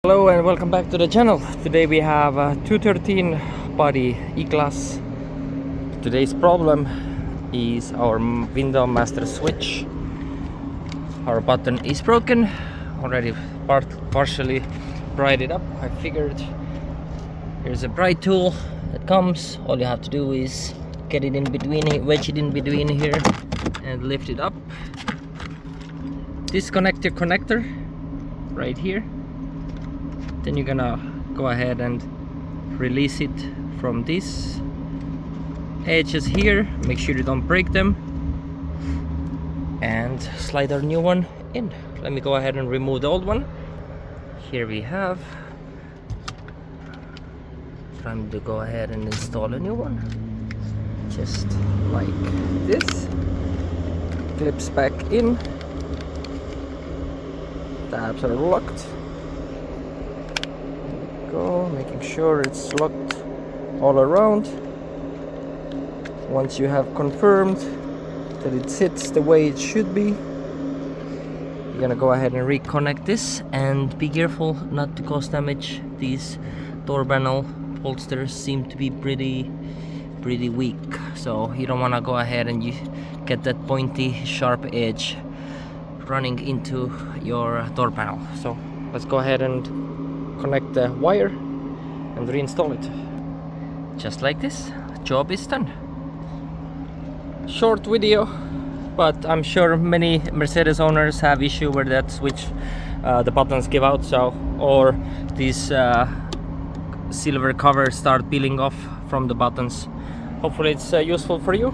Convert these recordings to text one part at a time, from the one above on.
Hello and welcome back to the channel. Today we have a 213 body E-Class. Today's problem is our window master switch. Our button is broken. Already partially pried it up. I figured here's a pry tool that comes. All you have to do is get it in between, wedge it in between here and lift it up. Disconnect your connector right here. Then you're gonna go ahead and release it from these edges here. Make sure you don't break them, and slide our new one in. Let me go ahead and remove the old one. Here we have. Time to go ahead and install a new one, just like this. Clips back in. Tabs are locked. Go, making sure it's locked all around. Once you have confirmed that it sits the way it should be, you're gonna go ahead and reconnect this, and be careful not to cause damage. These door panel bolsters seem to be pretty weak, so you don't want to go ahead and you get that pointy sharp edge running into your door panel. So let's go ahead and connect the wire and reinstall it. Just like this, job is done. Short video, but I'm sure many Mercedes owners have issue where that switch, the buttons give out, so, or these silver covers start peeling off from the buttons. Hopefully it's useful for you.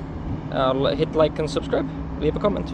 Hit like and subscribe, leave a comment.